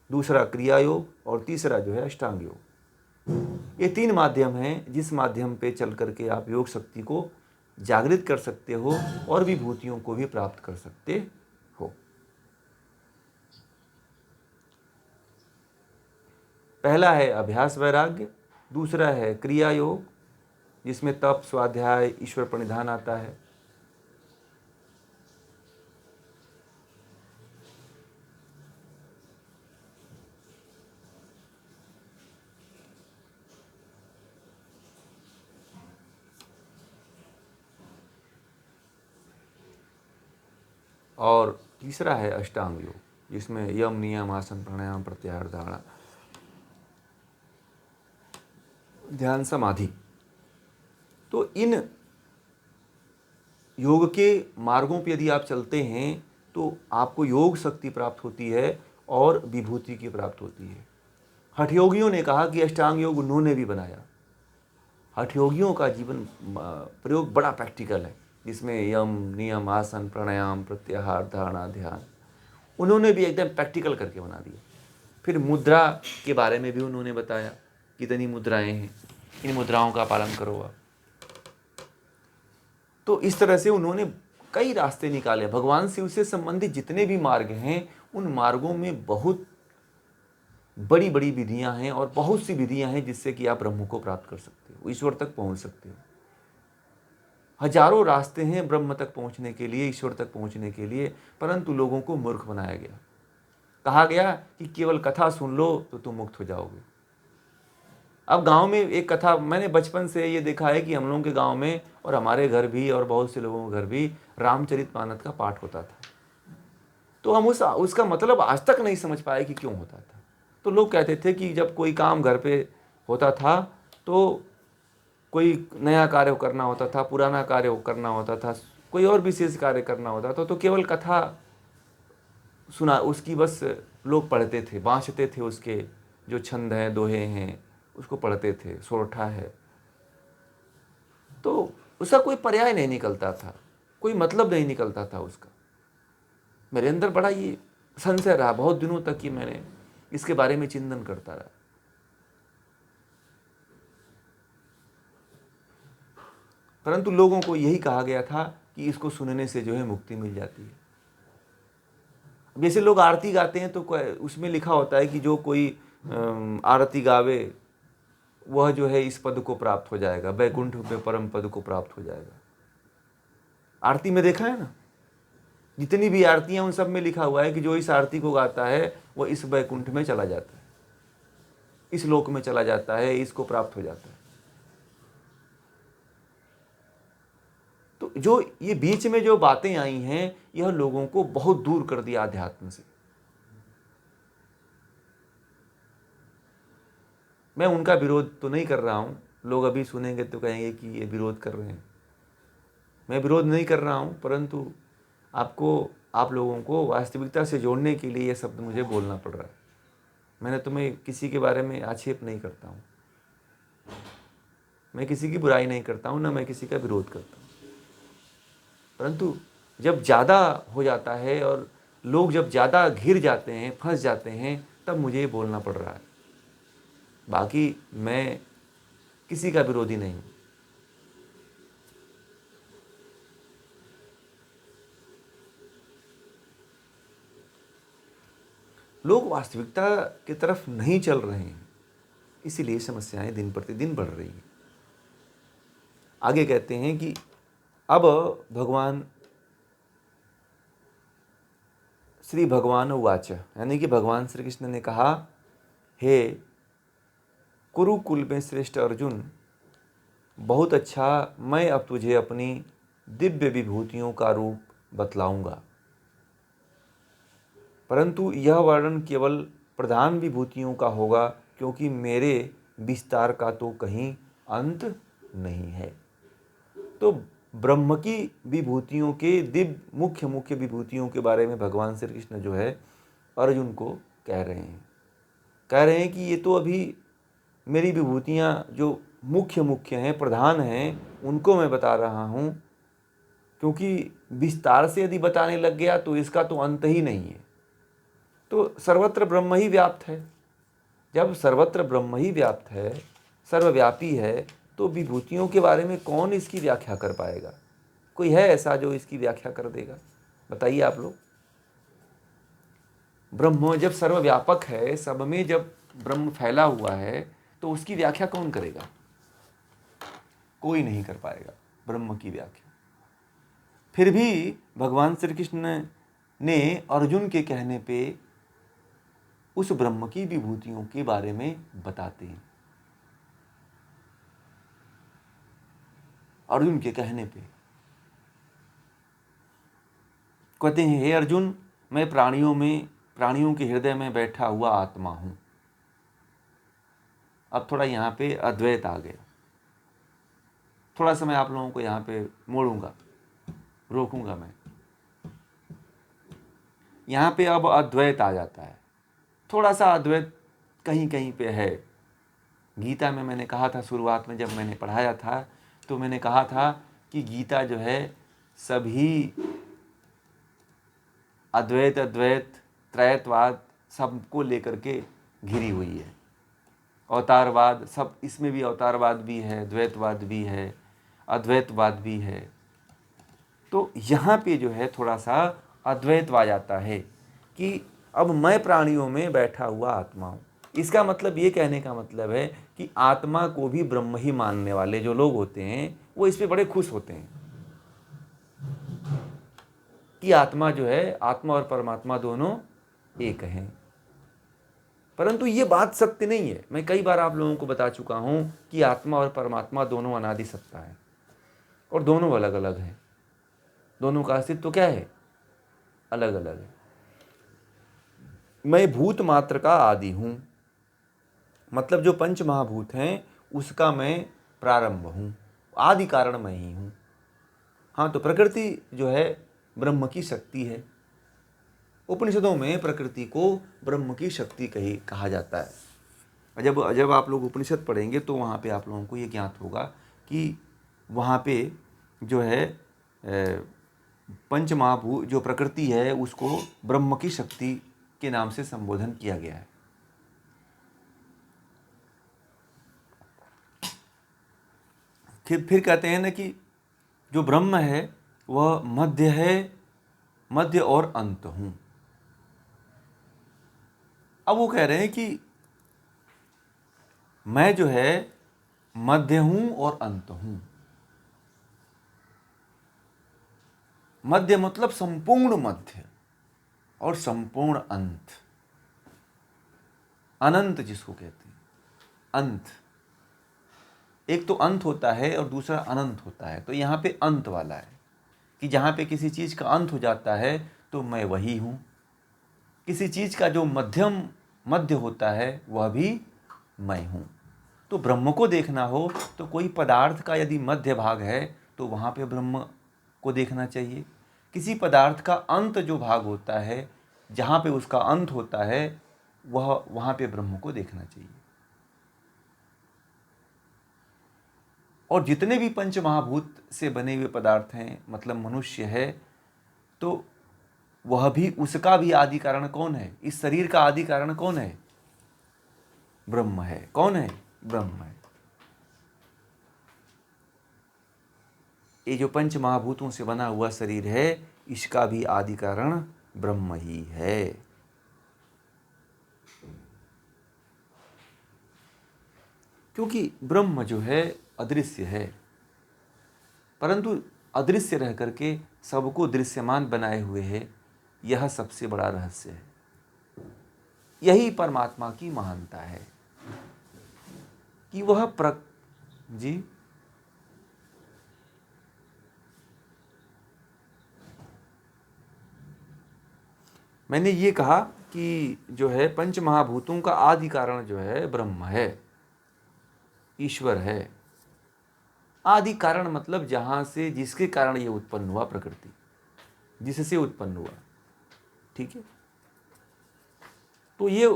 दूसरा क्रिया योग और तीसरा जो है अष्टांग योग। ये 3 माध्यम हैं जिस माध्यम पे चल करके आप योग शक्ति को जागृत कर सकते हो और विभूतियों को भी प्राप्त कर सकते हो। पहला है अभ्यास वैराग्य, दूसरा है क्रिया योग जिसमें तप, स्वाध्याय, ईश्वर प्रणिधान आता है, और तीसरा है अष्टांग योग जिसमें यम, नियम, आसन, प्राणायाम, प्रत्याहार, धारणा, ध्यान, समाधि। तो इन योग के मार्गों पर यदि आप चलते हैं तो आपको योग शक्ति प्राप्त होती है और विभूति की प्राप्त होती है। हठयोगियों ने कहा कि अष्टांग योग उन्होंने भी बनाया। हठयोगियों का जीवन प्रयोग बड़ा प्रैक्टिकल है। जिसमें यम, नियम, आसन, प्राणायाम, प्रत्याहार, धारणा, ध्यान, उन्होंने भी एकदम प्रैक्टिकल करके बना दिया। फिर मुद्रा के बारे में भी उन्होंने बताया, कितनी मुद्राएं हैं, इन मुद्राओं का पालन करो आप। तो इस तरह से उन्होंने कई रास्ते निकाले। भगवान शिव से संबंधित जितने भी मार्ग हैं, उन मार्गों में बहुत बड़ी बड़ी विधियां हैं और बहुत सी विधियां हैं जिससे कि आप ब्रह्म को प्राप्त कर सकते हो, ईश्वर तक पहुंच सकते हो। हजारों रास्ते हैं ब्रह्म तक पहुंचने के लिए, ईश्वर तक पहुंचने के लिए, परंतु लोगों को मूर्ख बनाया गया। कहा गया कि केवल कथा सुन लो तो तुम मुक्त हो जाओगे। अब गांव में एक कथा, मैंने बचपन से ये देखा है कि हम लोगों के गांव में और हमारे घर भी और बहुत से लोगों के घर भी रामचरितमानस का पाठ होता था। तो हम उसका मतलब आज तक नहीं समझ पाए कि क्यों होता था। तो लोग कहते थे कि जब कोई काम घर पे होता था, तो कोई नया कार्य करना होता था, पुराना कार्य करना होता था, कोई और विशेष कार्य करना होता था, तो केवल कथा सुना उसकी बस लोग पढ़ते थे, बाँचते थे, उसके जो छंद हैं, दोहे हैं, उसको पढ़ते थे, सोरठा है। तो उसका कोई पर्याय नहीं निकलता था, कोई मतलब नहीं निकलता था उसका। मेरे अंदर बड़ा ये संशय रहा बहुत दिनों तक कि मैंने इसके बारे में चिंतन करता रहा। परंतु लोगों को यही कहा गया था कि इसको सुनने से जो है मुक्ति मिल जाती है। जैसे लोग आरती गाते हैं तो उसमें लिखा होता है कि जो कोई आरती गावे वह जो है इस पद को प्राप्त हो जाएगा, वैकुंठ में परम पद को प्राप्त हो जाएगा। आरती में देखा है ना, जितनी भी आरतियां उन सब में लिखा हुआ है कि जो इस आरती को गाता है वह इस वैकुंठ में चला जाता है, इस लोक में चला जाता है, इसको प्राप्त हो जाता है। तो जो ये बीच में जो बातें आई हैं, यह लोगों को बहुत दूर कर दिया अध्यात्म से। मैं उनका विरोध तो नहीं कर रहा हूं, लोग अभी सुनेंगे तो कहेंगे कि ये विरोध कर रहे हैं। मैं विरोध नहीं कर रहा हूं, परंतु आप लोगों को वास्तविकता से जोड़ने के लिए ये शब्द मुझे बोलना पड़ रहा है। मैंने तुम्हें किसी के बारे में आक्षेप नहीं करता हूं, मैं किसी की बुराई नहीं करता हूं, ना मैं किसी का विरोध करता हूं। परंतु जब ज़्यादा हो जाता है और लोग जब ज़्यादा घिर जाते हैं, फंस जाते हैं, तब मुझे ये बोलना पड़ रहा है। बाकी मैं किसी का विरोधी नहीं हूँ। लोग वास्तविकता की तरफ नहीं चल रहे हैं, इसीलिए समस्याएं दिन प्रतिदिन बढ़ रही हैं। आगे कहते हैं कि अब भगवान श्री भगवान उवाच, यानी कि भगवान श्री कृष्ण ने कहा, हे कुरुकुल में श्रेष्ठ अर्जुन, बहुत अच्छा, मैं अब तुझे अपनी दिव्य विभूतियों का रूप बतलाऊंगा, परंतु यह वर्णन केवल प्रधान विभूतियों का होगा, क्योंकि मेरे विस्तार का तो कहीं अंत नहीं है। तो ब्रह्म की विभूतियों के दिव्य मुख्य मुख्य विभूतियों के बारे में भगवान श्री कृष्ण जो है अर्जुन को कह रहे हैं कि ये तो अभी मेरी विभूतियाँ जो मुख्य मुख्य हैं, प्रधान हैं, उनको मैं बता रहा हूँ, क्योंकि विस्तार से यदि बताने लग गया तो इसका तो अंत ही नहीं है। तो सर्वत्र ब्रह्म ही व्याप्त है। जब सर्वत्र ब्रह्म ही व्याप्त है, सर्वव्यापी है, तो विभूतियों के बारे में कौन इसकी व्याख्या कर पाएगा? कोई है ऐसा जो इसकी व्याख्या कर देगा? बताइए आप लोग। ब्रह्म जब सर्वव्यापक है, सब में जब ब्रह्म फैला हुआ है, तो उसकी व्याख्या कौन करेगा? कोई नहीं कर पाएगा ब्रह्म की व्याख्या। फिर भी भगवान श्री कृष्ण ने अर्जुन के कहने पे उस ब्रह्म की विभूतियों के बारे में बताते हैं। अर्जुन के कहने पे कहते हैं, हे अर्जुन, मैं प्राणियों के हृदय में बैठा हुआ आत्मा हूं। अब थोड़ा यहाँ पे अद्वैत आ गया। थोड़ा सा मैं आप लोगों को यहाँ पे मोड़ूंगा, रोकूंगा मैं। यहाँ पे अब अद्वैत आ जाता है। थोड़ा सा अद्वैत कहीं कहीं पे है। गीता में मैंने कहा था, शुरुआत में जब मैंने पढ़ाया था तो मैंने कहा था कि गीता जो है सभी अद्वैत अद्वैत त्रैतवाद सबको लेकर के घिरी हुई है। अवतारवाद, सब इसमें भी अवतारवाद भी है, द्वैतवाद भी है, अद्वैतवाद भी है। तो यहाँ पे जो है थोड़ा सा अद्वैतवाद आता है कि अब मैं प्राणियों में बैठा हुआ आत्मा हूँ। इसका मतलब ये कहने का मतलब है कि आत्मा को भी ब्रह्म ही मानने वाले जो लोग होते हैं वो इस पे बड़े खुश होते हैं कि आत्मा जो है, आत्मा और परमात्मा दोनों एक हैं। परंतु ये बात सत्य नहीं है। मैं कई बार आप लोगों को बता चुका हूँ कि आत्मा और परमात्मा दोनों अनादि सत्ता है और दोनों अलग अलग हैं। दोनों का अस्तित्व क्या है? अलग अलग है। मैं भूत मात्र का आदि हूँ, मतलब जो पंच महाभूत हैं उसका मैं प्रारंभ हूँ, आदि कारण मैं ही हूँ। हाँ, तो प्रकृति जो है ब्रह्म की शक्ति है। उपनिषदों में प्रकृति को ब्रह्म की शक्ति कहा जाता है। जब आप लोग उपनिषद पढ़ेंगे तो वहाँ पे आप लोगों को ये ज्ञात होगा कि वहाँ पे जो है पंच महाभूत जो प्रकृति है उसको ब्रह्म की शक्ति के नाम से संबोधन किया गया है। फिर कहते हैं ना कि जो ब्रह्म है वह मध्य है, मध्य और अंत हूँ। अब वो कह रहे हैं कि मैं जो है मध्य हूँ और अंत हूँ। मध्य मतलब संपूर्ण मध्य और संपूर्ण अंत, अनंत जिसको कहते हैं। अंत, एक तो अंत होता है और दूसरा अनंत होता है। तो यहाँ पे अंत वाला है कि जहाँ पे किसी चीज़ का अंत हो जाता है तो मैं वही हूँ। किसी चीज़ का जो मध्य होता है वह भी मैं हूँ। तो ब्रह्म को देखना हो तो कोई पदार्थ का यदि मध्य भाग है तो वहाँ पे ब्रह्म को देखना चाहिए। किसी पदार्थ का अंत जो भाग होता है, जहाँ पे उसका अंत होता है, वहाँ पे ब्रह्म को देखना चाहिए। और जितने भी पंच महाभूत से बने हुए पदार्थ हैं, मतलब मनुष्य है, तो वह भी, उसका भी आदि कारण कौन है? इस शरीर का आदि कारण कौन है? ब्रह्म है। कौन है? ब्रह्म है। ये जो पंच महाभूतों से बना हुआ शरीर है, इसका भी आदि कारण ब्रह्म ही है। क्योंकि ब्रह्म जो है अदृश्य है, परंतु अदृश्य रह करके सबको दृश्यमान बनाए हुए है। यह सबसे बड़ा रहस्य है। यही परमात्मा की महानता है कि वह जी मैंने ये कहा कि जो है पंच महाभूतों का आदि कारण जो है ब्रह्म है, ईश्वर है। आदि कारण मतलब जहाँ से, जिसके कारण ये उत्पन्न हुआ, प्रकृति जिससे उत्पन्न हुआ। ठीक है, तो ये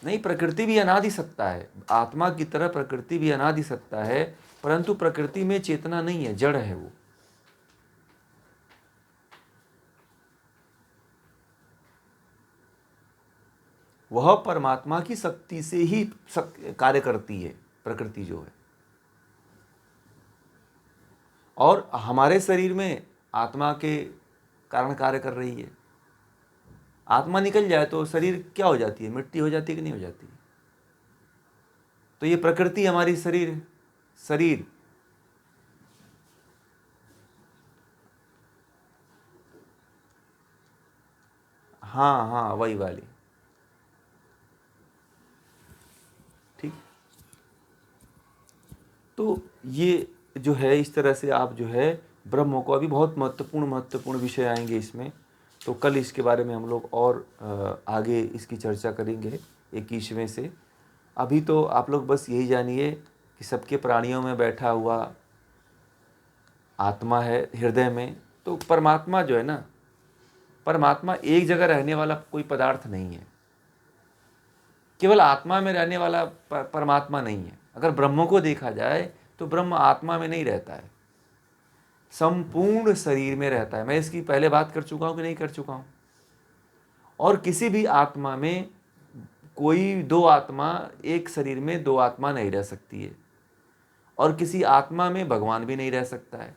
नहीं, प्रकृति भी अनादि सत्ता है। आत्मा की तरह प्रकृति भी अनादि सत्ता है, परंतु प्रकृति में चेतना नहीं है, जड़ है वो। वह परमात्मा की शक्ति से ही कार्य करती है प्रकृति जो है। और हमारे शरीर में आत्मा के कारण कार्य कर रही है। आत्मा निकल जाए तो शरीर क्या हो जाती है? मिट्टी हो जाती है कि नहीं हो जाती? तो ये प्रकृति हमारी शरीर हाँ हाँ, वही वाली। ठीक, तो ये जो है इस तरह से आप जो है ब्रह्म को, अभी बहुत महत्वपूर्ण विषय आएंगे इसमें, तो कल इसके बारे में हम लोग और आगे इसकी चर्चा करेंगे 21वें से। अभी तो आप लोग बस यही जानिए कि सबके प्राणियों में बैठा हुआ आत्मा है हृदय में। तो परमात्मा जो है ना, परमात्मा एक जगह रहने वाला कोई पदार्थ नहीं है। केवल आत्मा में रहने वाला परमात्मा नहीं है। अगर ब्रह्म को देखा जाए तो ब्रह्म आत्मा में नहीं रहता है, संपूर्ण शरीर में रहता है। मैं इसकी पहले बात कर चुका हूं कि नहीं कर चुका हूं। और किसी भी आत्मा में कोई दो आत्मा, एक शरीर में दो आत्मा नहीं रह सकती है, और किसी आत्मा में भगवान भी नहीं रह सकता है।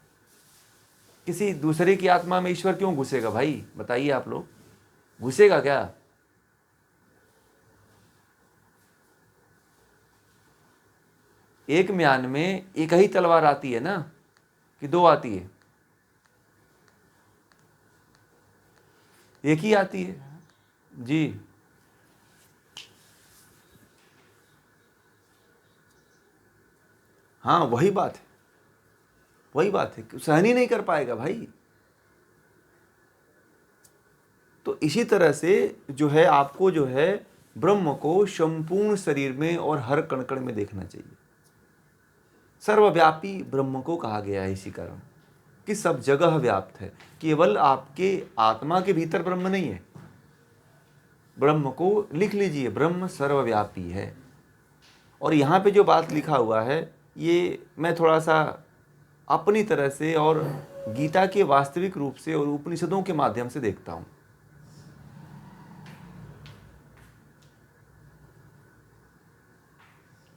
किसी दूसरे की आत्मा में ईश्वर क्यों घुसेगा भाई, बताइए आप लोग, घुसेगा क्या? एक म्यान में एक ही तलवार आती है ना, कि दो आती है? एक ही आती है जी। हाँ, वही बात है, वही बात है, सहन ही नहीं कर पाएगा भाई। तो इसी तरह से जो है, आपको जो है ब्रह्म को संपूर्ण शरीर में और हर कण कण में देखना चाहिए। सर्वव्यापी ब्रह्म को कहा गया है इसी कारण कि सब जगह व्याप्त है। केवल आपके आत्मा के भीतर ब्रह्म नहीं है। ब्रह्म को लिख लीजिए, ब्रह्म सर्वव्यापी है। और यहाँ पे जो बात लिखा हुआ है, ये मैं थोड़ा सा अपनी तरह से और गीता के वास्तविक रूप से और उपनिषदों के माध्यम से देखता हूँ।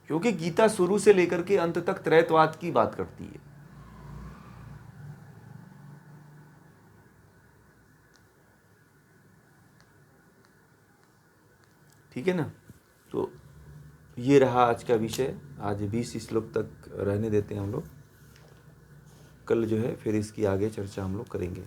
क्योंकि गीता शुरू से लेकर के अंत तक त्रैतवाद की बात करती है। ठीक है ना? तो ये रहा आज का विषय। आज 20 श्लोक तक रहने देते हैं हम लोग। कल जो है फिर इसकी आगे चर्चा हम लोग करेंगे।